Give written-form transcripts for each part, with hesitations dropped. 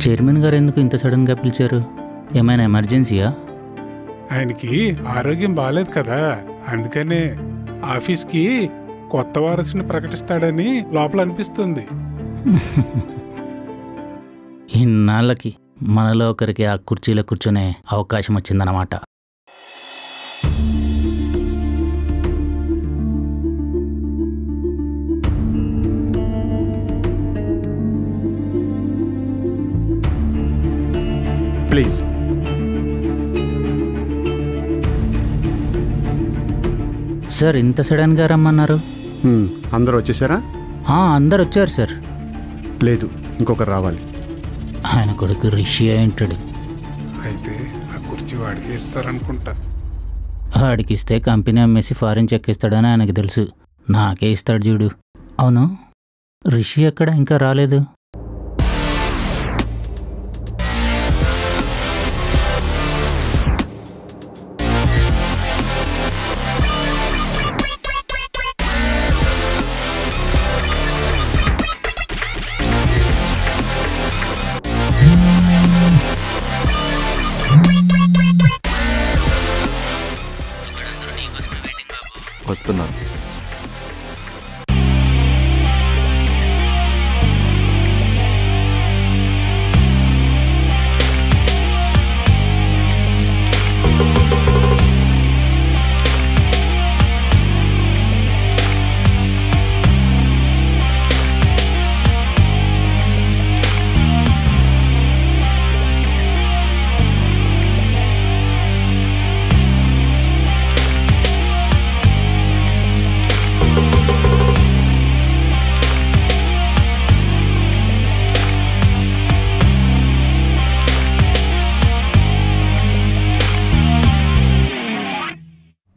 Chairman గారు ఎందుకు ఇంత సడన్గా పిలిచారు? ఏమైనా ఎమర్జెన్సీయా? ఆయనకి ఆరోగ్యం బాగాలేదు కదా, అందుకనే ఆఫీస్కి కొత్త వారసుని ప్రకటిస్తాడని లోపల అనిపిస్తుంది. ఇన్నాళ్ళకి మనలో ఒకరికి ఆ కుర్చీలో కూర్చునే అవకాశం వచ్చిందన్నమాట. ప్లీజ్. సార్ ఇంత సడన్గా రమ్మన్నారు? అందరూ వచ్చేసారా? అందరు వచ్చారు సార్. లేదు, ఇంకొకరు రావాలి. ఆయన కొడుకు రిషి అయి ఉంటాడు. అయితే ఆ కుర్చీ వాడికి ఇస్తారనుకుంటా. వాడికి ఇస్తే కంపెనీ అమ్మేసి ఫారిన్ చెక్ ఇస్తాడని ఆయనకు తెలుసు. నాకే ఇస్తాడు చూడు. అవును, రిషి ఎక్కడ ఇంకా రాలేదు? వస్తున్నా.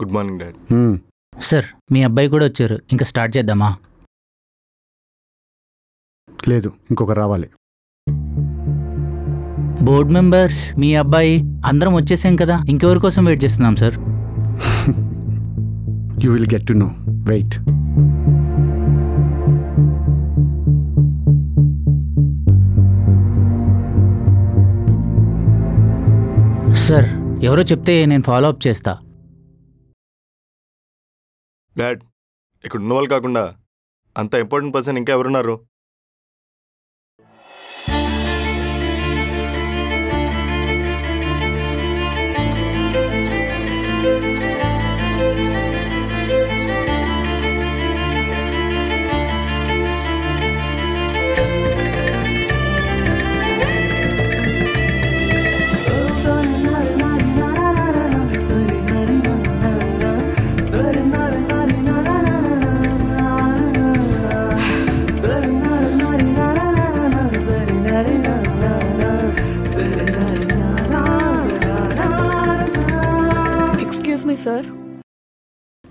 Good morning dad. సార్ మీ అబ్బాయి కూడా వచ్చారు. ఇంకా స్టార్ట్ చేద్దామా? లేదు, ఇంకొకరు రావాలి. బోర్డ్ మెంబర్స్, మీ అబ్బాయి, అందరం వచ్చేసాం కదా, ఇంకెవరి కోసం వెయిట్ చేస్తున్నాం sir? You will get to know. Wait. Sir ఎవరో చెప్తే నేను ఫాలో అప్ చేస్తా. డాడ్, ఇక్కడ ఉన్న వాళ్ళు కాకుండా అంత ఇంపార్టెంట్ పర్సన్ ఇంకా ఎవరున్నారు? సార్,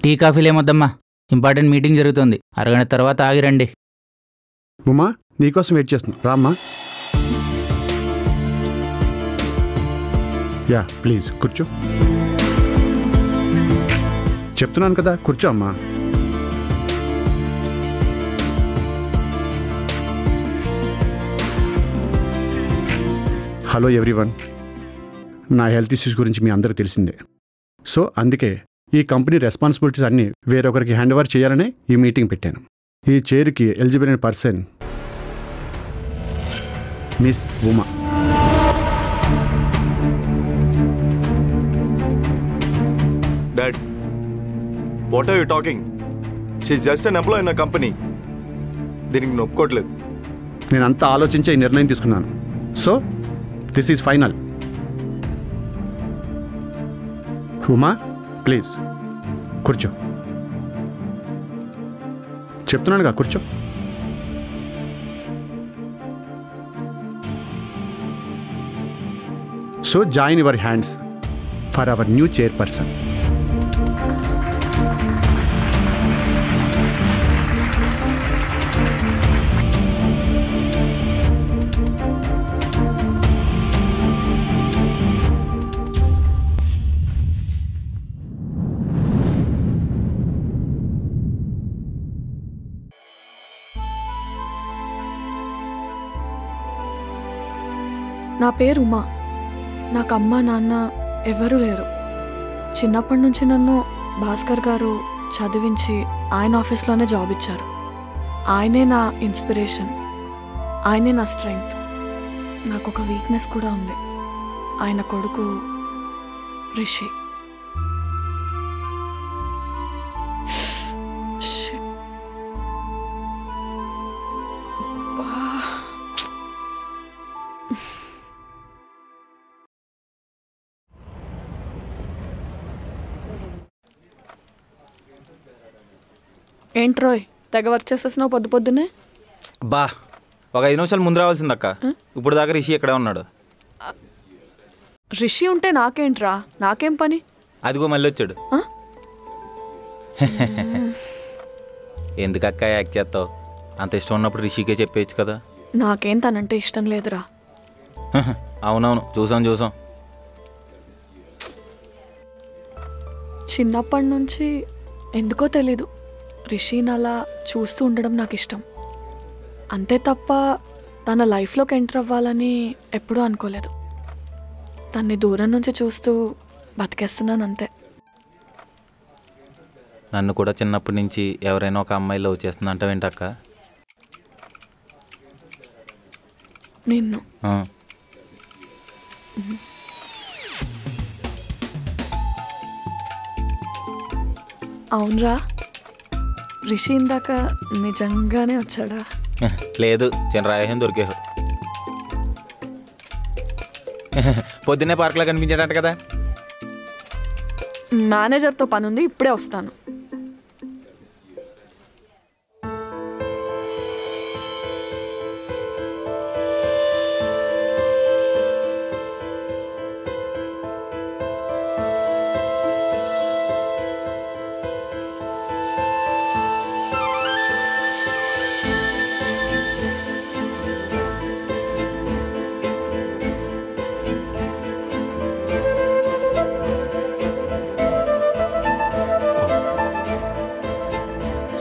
టీ కాఫీలు ఏమొద్దమ్మా, ఇంపార్టెంట్ మీటింగ్ జరుగుతుంది. అరగంట తర్వాత ఆగిరండి. ఉమా, నీకోసం వెయిట్ చేస్తున్నా, రామ్మా. యా ప్లీజ్ కూర్చో. చెప్తున్నాను కదా, కూర్చో అమ్మా. Hello everyone. నా హెల్త్ ఇష్యూస్ గురించి మీ అందరికీ తెలిసిందే. సో అందుకే ఈ కంపెనీ రెస్పాన్సిబిలిటీస్ అన్నీ వేరొకరికి హ్యాండ్ ఓవర్ చేయాలనే ఈ మీటింగ్ పెట్టాను. ఈ చైర్కి ఎలిజిబుల్ అయిన person miss Uma. Dad, what are you talking? She is just an employee in a company. దీనికి నేను ఒప్పుకోవట్లేదు. నేను అంతా ఆలోచించే ఈ నిర్ణయం తీసుకున్నాను. So this is final. Uma please కూర్చో. చెప్తున్నానుగా, కూర్చో. So join your hands for our new chairperson. నా పేరు ఉమా. నాకు అమ్మ నాన్న ఎవరూ లేరు. చిన్నప్పటి నుంచి నన్ను భాస్కర్ గారు చదివించి ఆయన ఆఫీస్లోనే జాబ్ ఇచ్చారు. ఆయనే నా ఇన్స్పిరేషన్, ఆయనే నా స్ట్రెంగ్త్. నాకు ఒక వీక్నెస్ కూడా ఉంది. ఆయన కొడుకు రిషి. ఏంట్రోయ్ తెగ వర్క్ చేసేసినావు పొద్దు పొద్దునే? బా ఒక 5 నిమిషాలు ముందు రావాల్సింది అక్క. ఇప్పుడు దాకా రిషి ఎక్కడే ఉన్నాడు. రిషి ఉంటే నాకేంట్రా, నాకేం పని? అదిగో మళ్ళీ వచ్చాడు. ఎందుకక్క యాక్ట్ చేస్తావు? అంత ఇష్టం ఉన్నప్పుడు రిషికే చెప్పేయచ్చు కదా. నాకేం తనంటే ఇష్టం లేదురా. అవునవును, చూసాం. చిన్నప్పటి నుంచి ఎందుకో తెలీదు రిషిని అలా చూస్తూ ఉండడం నాకు ఇష్టం. అంతే తప్ప తన లైఫ్లోకి ఎంటర్ అవ్వాలని ఎప్పుడూ అనుకోలేదు. తన్ని దూరం నుంచి చూస్తూ బతికేస్తున్నాను అంతే. నన్ను కూడా చిన్నప్పటి నుంచి ఎవరైనా ఒక అమ్మాయి లవ్ చేస్తుందంటావేంటక్క? నిన్ను. అవునరా, రిషి ఇందాక నిజంగానే వచ్చాడా? లేదు, చిన్న రాయహం దొరికేవాడు. పొద్దున్నే పార్క్లో కనిపించాడంట కదా. మేనేజర్తో పని ఉంది, ఇప్పుడే వస్తాను.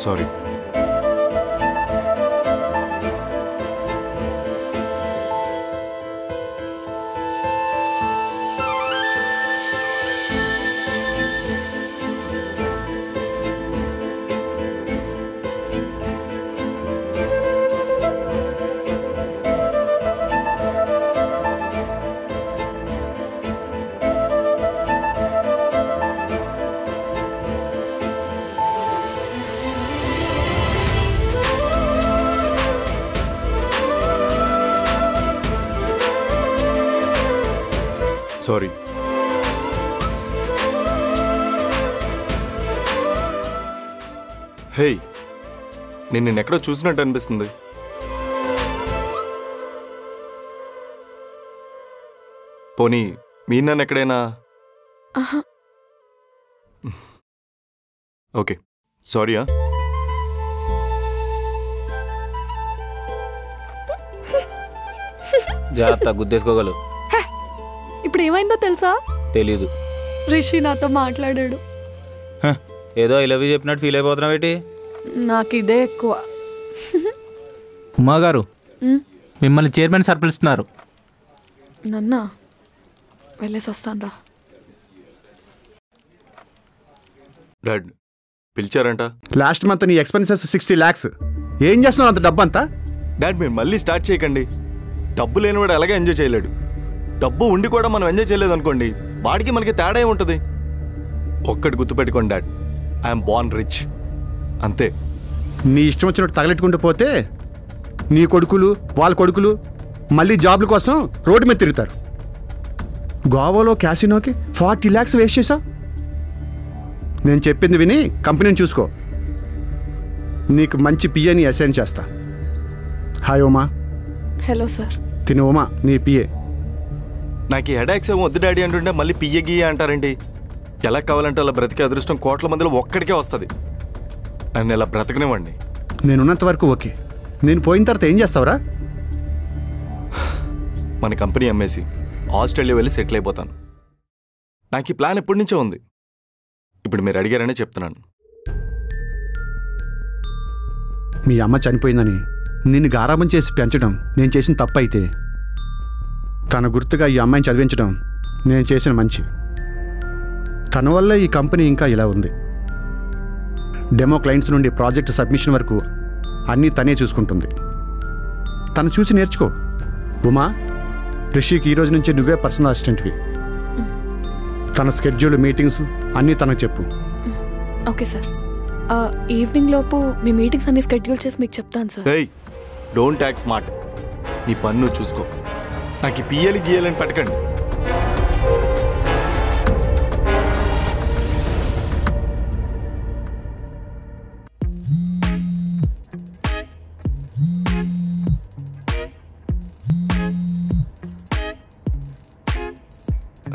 సారీ. సారీ. హే, నేను నిన్నెక్కడో చూసినట్టు అనిపిస్తుంది. పోనీ మీ నన్ను ఎక్కడైనా? ఓకే, సారీయా. జాగ్రత్త, గుద్దేసుకోగలవు. ఇప్పుడు ఏమైందో తెలుసా? తెలీదు. రిషి నాతో మాట్లాడాడు. ఏదో ఐ లవ్ యూ చెప్పినట్టు ఫీల్ అయిపోతున్నావు ఏంటి? నాకు ఇదే ఎక్కువ. ఉమా గారు, మిమ్మల్ని చైర్మన్ సార్ పిలుస్తున్నారు. నన్నా వెళ్ళేసి వస్తాను రా. డాడ్ పిలిచారంట. లాస్ట్ మంత్ నీ ఎక్స్పెన్సెస్ 60 lakhs. ఏం చేస్తున్నావు అంత డబ్బు అంతా? డాడ్ మీరు మళ్ళీ స్టార్ట్ చేయకండి. డబ్బు లేనివాడు ఎలాగే ఎంజాయ్ చేయలేడు. డబ్బు ఉండి కూడా మనం ఎంజాయ్ చేయలేదు అనుకోండి, వాడికి మనకి తేడా ఏముంటుంది? ఒక్కటి గుర్తుపెట్టుకోండి డాడ్, ఐఎమ్ బోర్న్ రిచ్, అంతే. నీ ఇష్టం వచ్చినట్టు తగలెట్టుకుంటూ పోతే నీ కొడుకులు వాళ్ళ కొడుకులు మళ్ళీ జాబ్ల కోసం రోడ్డు మీద తిరుగుతారు. గోవాలో క్యాసినోకి 40 lakhs వేస్ట్ చేశావు. నేను చెప్పింది విని కంపెనీని చూసుకో. నీకు మంచి పిఏని అసైన్ చేస్తా. హాయ్ ఉమా. Hello sir. తిను ఉమా, నీ పిఏ. నాకు ఈ హెడాక్స్ ఏమో వద్దు డాడీ అంటుంటే మళ్ళీ పియ్య గీయ అంటారండి. ఎలా కావాలంటే అలా బ్రతికే అదృష్టం కోట్ల మందిలో ఒక్కడికే వస్తుంది. నన్ను ఇలా బ్రతకనివ్వండి. నేనున్నంత వరకు ఓకే. నేను పోయిన తర్వాత ఏం చేస్తావురా? మన కంపెనీ అమ్మేసి ఆస్ట్రేలియా వెళ్ళి సెటిల్ అయిపోతాను. నాకు ఈ ప్లాన్ ఎప్పటి నుంచో ఉంది. ఇప్పుడు మీరు అడిగారనే చెప్తున్నాను. మీ అమ్మ చనిపోయిందని నిన్ను గారాబం చేసి పెంచడం నేను చేసిన తప్పు అయితే తన గుర్తుగా ఈ అమ్మాయిని చదివించడం నేను చేసిన మంచి. తన వల్ల ఈ కంపెనీ ఇంకా ఇలా ఉంది. డెమో క్లయింట్స్ నుండి ప్రాజెక్ట్ సబ్మిషన్ వరకు అన్నీ తనే చూసుకుంటుంది. తను చూసి నేర్చుకో. ఉమా, రిషికి ఈ రోజు నుంచి నువ్వే పర్సనల్ అసిస్టెంట్వి. తన స్కెడ్యూల్, మీటింగ్స్ అన్నీ తనకు చెప్పు. Okay sir. ఈవినింగ్ లోపు మీ మీటింగ్స్ అన్ని స్కెడ్యూల్ చేసి మీకు చెప్తాను సార్. Don't act smart. నీ పన్ను చూసుకో. నాకు ఈ పియ్యలి గీయాలని పెట్టకండి.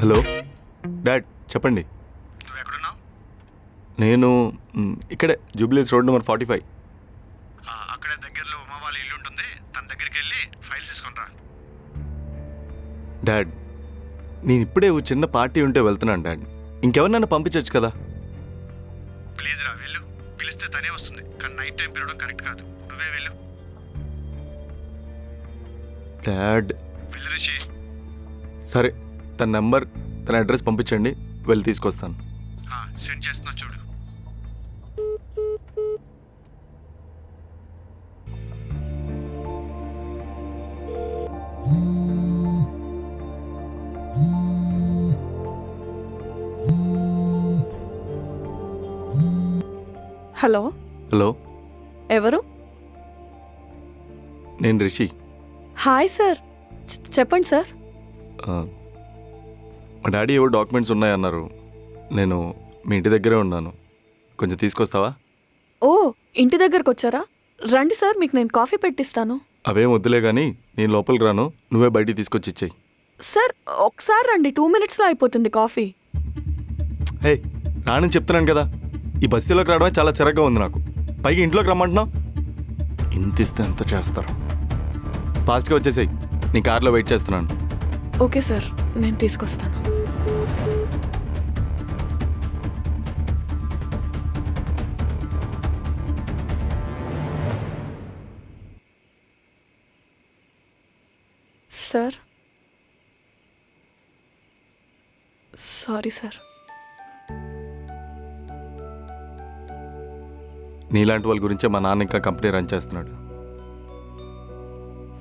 హలో డాడ్, చెప్పండి. నువ్వు ఎక్కడున్నావు? నేను ఇక్కడే జూబ్లీస్ రోడ్ నెంబర్ 45. అక్కడే దగ్గరలో ఉమా వాళ్ళ ఇల్లు ఉంటుంది. తన దగ్గరికి వెళ్ళి ఫైల్స్ తీసుకుంటా. డాడ్, నేను ఇప్పుడే ఓ చిన్న పార్టీ ఉంటే వెళ్తున్నాను డాడ్. ఇంకెవరినైనా పంపించవచ్చు కదా. ప్లీజ్ రా, వెళ్ళు. పిలిస్తే తనే వస్తుంది, కానీ నైట్ టైం పిలవడం కరెక్ట్ కాదు. నువ్వే వెళ్ళు. డాడ్ వెళ్ళు రిషి. సరే, తన నెంబర్, తన అడ్రస్ పంపించండి, వెళ్ళి తీసుకొస్తాను. సెండ్ చేస్తున్నా చూడు. హలో. హలో, ఎవరు? నేను రిషి. హాయ్ సార్, చెప్పండి సార్. మా డాడీ ఏవో డాక్యుమెంట్స్ ఉన్నాయన్నారు. నేను మీ ఇంటి దగ్గరే ఉన్నాను, కొంచెం తీసుకొస్తావా? ఓ, ఇంటి దగ్గరకు వచ్చారా? రండి సార్, మీకు నేను కాఫీ పెట్టిస్తాను. అవేం వద్దులే కానీ నేను లోపలికి రాను, నువ్వే బయటికి తీసుకొచ్చి ఇచ్చేయి. సార్ ఒకసారి రండి, 2 minutesలో అయిపోతుంది కాఫీ. హే, రానని చెప్తున్నాను కదా. ఈ బస్తీలోకి రావడమే చాలా చిరగ్గా ఉంది నాకు. పైకి ఇంట్లోకి రమ్మంటున్నావు. ఇంత ఇస్తే ఎంత చేస్తారు. ఫాస్ట్గా వచ్చేసాయి, నీ కార్లో వెయిట్ చేస్తున్నాను. ఓకే సార్, నేను తీసుకొస్తాను. Sir, sorry sir. నీలాంటి వాళ్ళ గురించే మా నాన్న ఇంకా కంపెనీ రన్ చేస్తున్నాడు.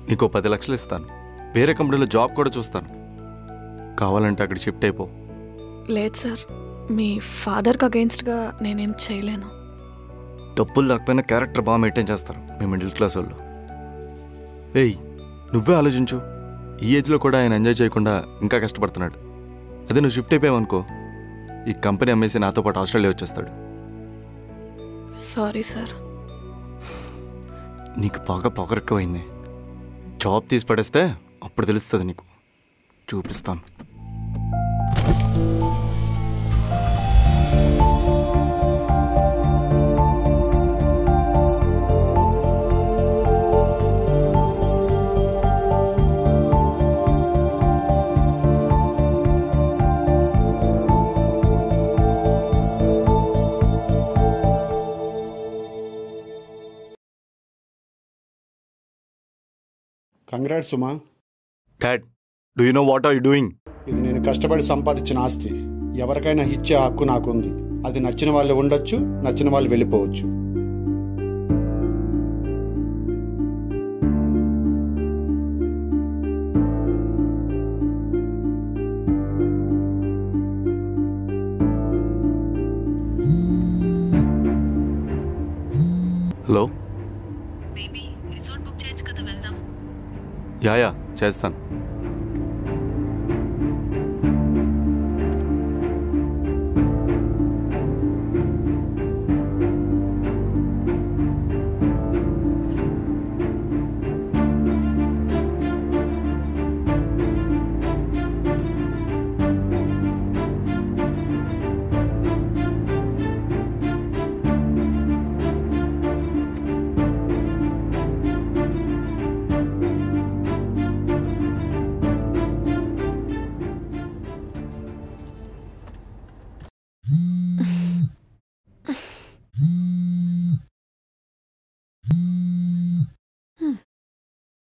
నీకు 10 లక్షలు ఇస్తాను, వేరే కంపెనీలో జాబ్ కూడా చూస్తాను. కావాలంటే అక్కడ షిఫ్ట్ అయిపో. లేదు సార్, మీ ఫాదర్కి అగెయిన్స్ట్గా నేనేం చేయలేను. డబ్బులు లేకపోయినా క్యారెక్టర్ బాగా మెయింటైన్ చేస్తారు మీ మిడిల్ క్లాస్ వాళ్ళు. ఏయ్, నువ్వే ఆలోచించు. ఈ ఏజ్లో కూడా ఆయన ఎంజాయ్ చేయకుండా ఇంకా కష్టపడుతున్నాడు. అదే నువ్వు షిఫ్ట్ అయిపోయావనుకో, ఈ కంపెనీ అమ్మేసి నాతో పాటు ఆస్ట్రేలియా వచ్చేస్తాడు. Sorry sir. నీకు బాగా పొగరెక్కువైంది. జాబ్ తీసి పడేస్తే అప్పుడు తెలుస్తుంది నీకు. చూపిస్తాను. Congrats Suma. Dad, do you know what are you doing? ఇది నేను కష్టపడి సంపాదించిన ఆస్తి. ఎవరికైనా ఇచ్చే హక్కు నాకుంది. అది నచ్చిన వాళ్ళు ఉండొచ్చు, నచ్చిన వాళ్ళు వెళ్ళిపోవచ్చు. హలో. బేబీ, రిసార్ట్ బుక్ చేయొచ్చు కదా, వెళ్దాం. యా చేస్తాను.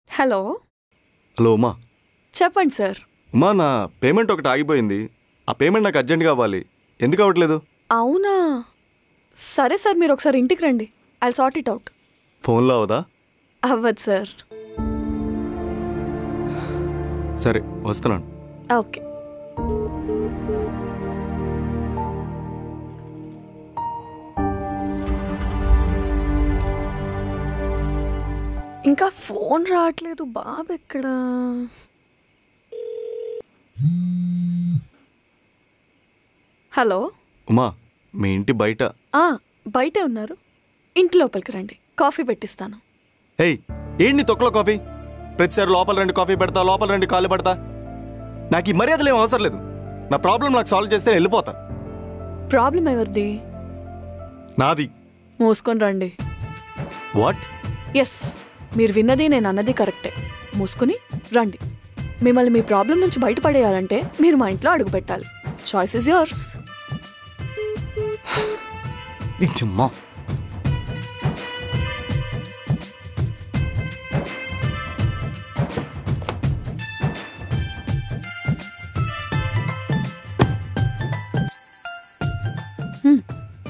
హలో. హలో ఉమా, చెప్పండి సార్. ఉమా, నా పేమెంట్ ఒకటి ఆగిపోయింది. ఆ పేమెంట్ నాకు అర్జెంట్ కావాలి. ఎందుకు అవ్వట్లేదు? అవునా, సరే సార్, మీరు ఒకసారి ఇంటికి రండి. I sort it out. ఫోన్లో అవదా? అవ్వదు సార్. సరే, వస్తున్నాను. ఓకే. ఇంకా ఫోన్ రావట్లేదు. బాబు ఎక్కడా? హలో. ఉమా, మీ ఇంటి బయట. బయటే ఉన్నారు. ఇంటి లోపలికి రండి, కాఫీ పెట్టిస్తాను. ఏయ్, ఏంటి తొక్కలో కాఫీ? ప్రతిసారి లోపల రండి కాఫీ పెడతా, లోపల రండి కాళ్ళు పెడతా. నాకు ఈ మర్యాదలు ఏం అవసరం లేదు. నా ప్రాబ్లం నాకు సాల్వ్ చేస్తే వెళ్ళిపోతా. ప్రాబ్లం ఎవరిది? నాది. మూసుకొని రండి. వాట్? ఎస్, మీరు విన్నది నేను అన్నది కరెక్టే. మూసుకుని రండి. మిమ్మల్ని మీ ప్రాబ్లం నుంచి బయటపడేయాలంటే మీరు మా ఇంట్లో అడుగు పెట్టాలి. Choice is yours. నిజమ్మా?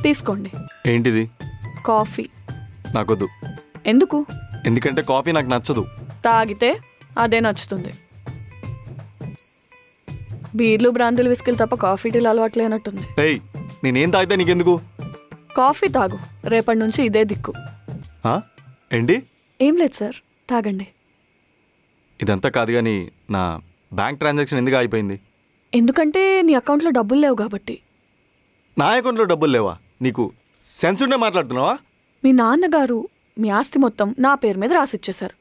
తీసుకోండి. ఏంటిది? కాఫీ. నాకొద్దు. ఎందుకు? ఎందుకంటే కాఫీ నాకు నచ్చదు. తాగితే అదే నచ్చుతుంది. బీర్లు, బ్రాందులు, విస్కిలు తప్ప కాఫీ టీలు అలవాటు లేనట్టుంది. ఏయ్, నేనేం తాగితే నీకెందుకు? కాఫీ తాగు, రేపటి నుంచి ఇదే దిక్కు. ఏంటి? ఏం లేదు సార్, తాగండి. ఇదంతా కాదు కానీ నా బ్యాంక్ ట్రాన్సాక్షన్ ఎందుకు అయిపోయింది? ఎందుకంటే నీ అకౌంట్లో డబ్బులు లేవు కాబట్టి. నా అకౌంట్లో డబ్బులు లేవా? నీకు సెన్స్ ఉండే మాట్లాడుతున్నావా? మీ నాన్నగారు మీ ఆస్తి మొత్తం నా పేరు మీద రాసిచ్చేశారు.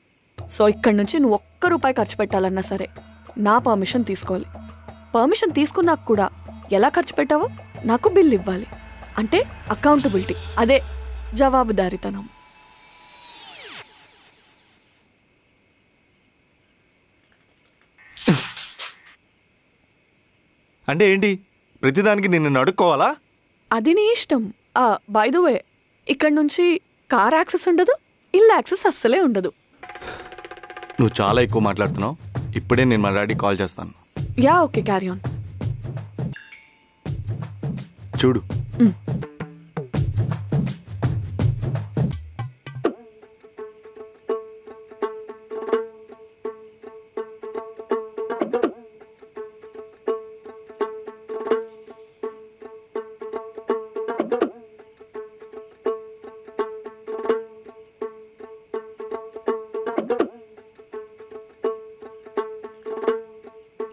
సో ఇక్కడి నుంచి నువ్వు ఒక్క రూపాయి ఖర్చు పెట్టాలన్నా సరే నా పర్మిషన్ తీసుకోవాలి. పర్మిషన్ తీసుకున్నాక కూడా ఎలా ఖర్చు పెట్టావో నాకు బిల్ ఇవ్వాలి. అంటే అకౌంటబిలిటీ, అదే జవాబుదారీతనం. అంటే ఏంటి? ప్రతిదానికి నిన్ను అడుక్కోవాలా? అది నీ ఇష్టం. బై ద వే, ఇక్కడ నుంచి కార్ యాక్సెస్ ఉండదు, ఇల్లు యాక్సెస్ అస్సలే ఉండదు. నువ్వు చాలా ఎక్కువ మాట్లాడుతున్నావు. ఇప్పుడే నేను మా డాడీకి కాల్ చేస్తాను. Yeah, okay, carry on. చూడు.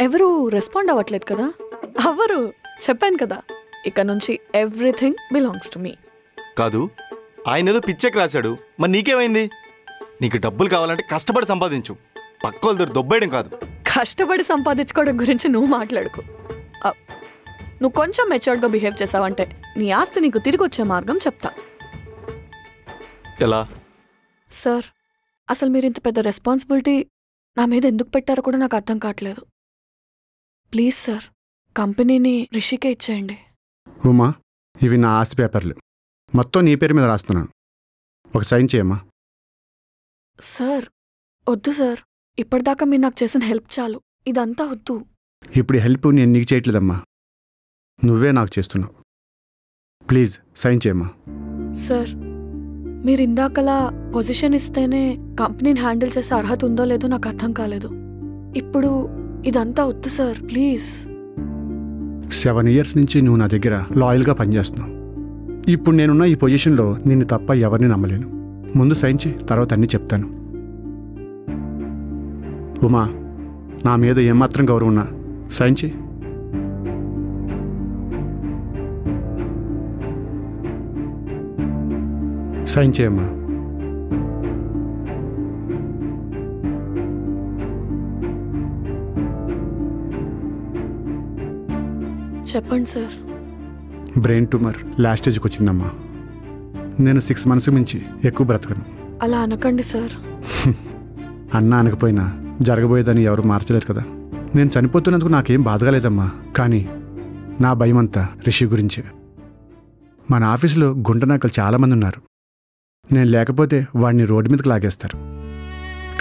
ఎవరు రెస్పాండ్ అవ్వట్లేదు కదా? అవ్వరు, చెప్పాను కదా. ఇక నుంచి ఎవ్రీథింగ్ బిలాంగ్స్ టు మీ. కాదు, ఆయన ఏదో పిచ్చెకి రాశాడు. మరి నీకేమైంది? నీకు డబ్బులు కావాలంటే కష్టపడి సంపాదించు, పక్కోళ్ళ దగ్గర దొబ్బేయడం కాదు. కష్టపడి సంపాదించుకోవడం గురించి నువ్వు మాట్లాడుకో. నువ్వు కొంచెం మెచ్యూర్డ్గా బిహేవ్ చేసావంటే నీ ఆస్తి నీకు తిరిగి వచ్చే మార్గం చెప్తా. ఎలా? సార్, అసలు మీరు ఇంత పెద్ద రెస్పాన్సిబిలిటీ నా మీద ఎందుకు పెట్టారో కూడా నాకు అర్థం కావట్లేదు. ప్లీజ్ సార్, కంపెనీని రిషికే ఇచ్చేయండి. ఉమా, ఇవి నా ఆస్తి పేపర్లు, మొత్తం నీ పేరు మీద రాస్తున్నాను. ఒక సైన్ చేయమ్మా. సార్, వద్దు సార్. ఇప్పటిదాకా మీరు నాకు చేసిన హెల్ప్ చాలు, ఇదంతా వద్దు. ఇప్పుడు హెల్ప్ నేను నీకు చేయట్లేదమ్మా, నువ్వే నాకు చేస్తున్నావు. ప్లీజ్ సైన్ చేయమ్మా. సార్, మీరు ఇందాకలా పొజిషన్ ఇస్తేనే కంపెనీని హ్యాండిల్ చేసే అర్హత ఉందో లేదో నాకు అర్థం కాలేదు. ఇప్పుడు ఇదంతా వద్దు సార్, ప్లీజ్. 7 years నుంచి నువ్వు నా దగ్గర లాయల్గా పనిచేస్తున్నావు. ఇప్పుడు నేనున్న ఈ పొజిషన్లో నిన్ను తప్ప ఎవరిని నమ్మలేను. ముందు సైన్ చేయి, తర్వాత అన్నీ చెప్తాను. ఉమా, నా మీద ఏమాత్రం గౌరవం ఉన్నా సైన్ చేయి. సైన్ చేయమ్మా. చెప్పండి సార్. బ్రెయిన్ ట్యూమర్ లాస్ట్ స్టేజ్కి వచ్చిందమ్మా. నేను 6 months మించి ఎక్కువ బ్రతకను. అలా అనకండి సార్. అన్నా అనకపోయినా జరగబోయేదని ఎవరు మార్చలేరు కదా. నేను చనిపోతున్నందుకు నాకేం బాధగా లేదమ్మా, కానీ నా భయం అంతా రిషి గురించే. మన ఆఫీసులో గుంటనాకలు చాలామంది ఉన్నారు. నేను లేకపోతే వాడిని రోడ్డు మీదకి లాగేస్తారు.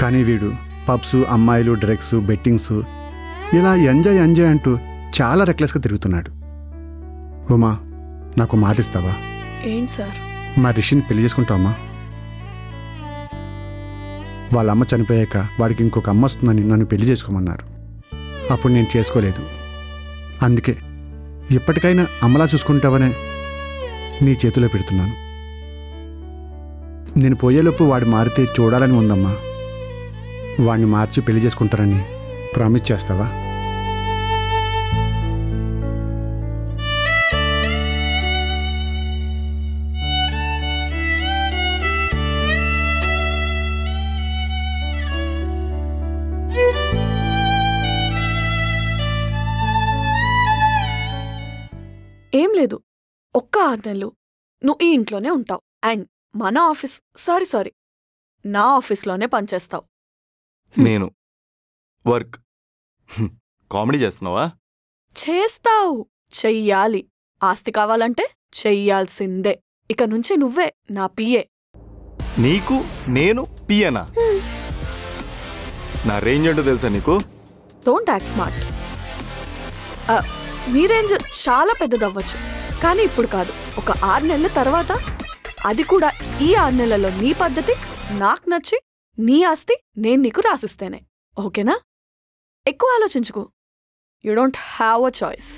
కానీ వీడు పబ్స్, అమ్మాయిలు, డ్రగ్స్, బెట్టింగ్స్ ఇలా ఎంజాయ్ ఎంజాయ్ అంటూ చాలా రెక్లెస్గా తిరుగుతున్నాడు. ఉమా, నాకు మాట ఇస్తావా? ఏంటి సార్? మా రిషిని పెళ్లి చేసుకుంటావమ్మా? వాళ్ళ అమ్మ చనిపోయాక వాడికి ఇంకొక అమ్మ వస్తుందని నన్ను పెళ్లి చేసుకోమన్నారు. అప్పుడు నేను చేసుకోలేదు. అందుకే ఎప్పటికైనా అమ్మలా చూసుకుంటావనే నీ చేతిలో పెడుతున్నాను. నేను పోయేలోపు వాడు మారితే చూడాలని ఉందమ్మా. వాడిని మార్చి పెళ్లి చేసుకుంటారని ప్రామిస్ చేస్తావా? ఏం లేదు, ఒక్క 6 నెలలు నువ్వు ఈ ఇంట్లోనే ఉంటావు అండ్ మన ఆఫీస్ సారీ నా ఆఫీస్లోనే పనిచేస్తావు. నేను వర్క్ కామెడీ చేస్తున్నావా? చేస్తావు, చెయ్యాలి. ఆస్తి కావాలంటే చెయ్యాల్సిందే. ఇక నుంచి నువ్వే నా పిఏ. నీకు నేను పియనా? నా రేంజ్ ఏంటో తెలుసా నీకు? Don't act smart. Me range చాలా పెద్దదవ్వచ్చు, కానీ ఇప్పుడు కాదు. ఒక 6 నెలల తర్వాత, అది కూడా ఈ 6 నెలల్లో నీ పద్ధతి నాకు నచ్చి నీ ఆస్తి నేను నీకు రాసిస్తేనే. ఓకేనా? ఎక్కువ ఆలోచించుకో. You don't have a choice.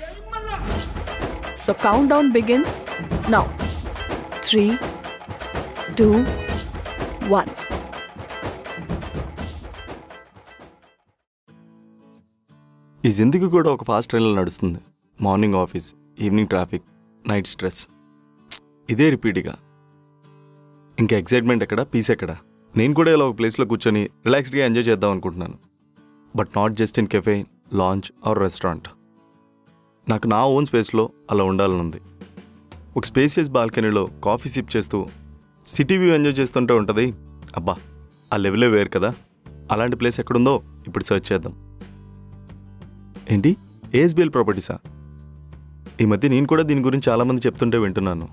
So count down begins now. 3, 2, 1. ఈ జిందగీ కూడా ఒక ఫాస్ట్ ట్రైన్లో నడుస్తుంది. Morning office, evening traffic, night stress, ఇదే రిపీట్గా. ఇంకా ఎక్సైట్మెంట్ ఎక్కడ, పీస్ ఎక్కడ? నేను కూడా ఇలా ఒక ప్లేస్లో కూర్చొని రిలాక్స్డ్గా ఎంజాయ్ చేద్దాం అనుకుంటున్నాను. But not just in cafe, lunch or restaurant. నాకు నా ఓన్ స్పేస్లో అలా ఉండాలని ఉంది. ఒక స్పేసియస్ బాల్కనీలో కాఫీ సిప్ చేస్తూ సిటీ వ్యూ ఎంజాయ్ చేస్తుంటే ఉంటుంది. అబ్బా, ఆ లెవెలే వేరు కదా. అలాంటి ప్లేస్ ఎక్కడుందో ఇప్పుడు సర్చ్ చేద్దాం. ఏంటి, ఏఎస్బిఎల్ ప్రాపర్టీసా? ఈ మధ్య నేను కూడా దీని గురించి చాలామంది చెప్తుంటే వింటున్నాను.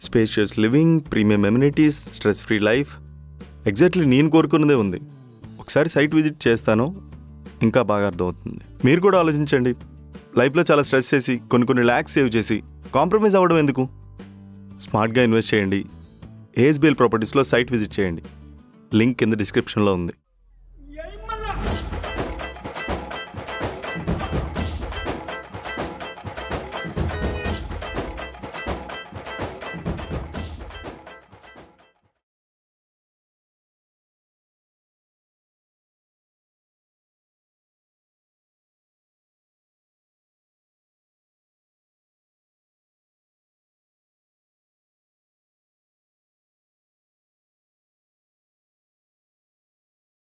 Spacious living, premium amenities, stress free life. Exactly నేను కోరుకున్నదే ఉంది. ఒకసారి సైట్ విజిట్ చేస్తాను, ఇంకా బాగా అర్థమవుతుంది. మీరు కూడా ఆలోచించండి. లైఫ్లో చాలా స్ట్రెస్ చేసి కొన్ని ల్యాక్స్ సేవ్ చేసి కాంప్రమైజ్ అవ్వడం ఎందుకు? స్మార్ట్గా ఇన్వెస్ట్ చేయండి. ఏఎస్బిఎల్ ప్రాపర్టీస్లో సైట్ విజిట్ చేయండి. లింక్ కింద డిస్క్రిప్షన్లో ఉంది.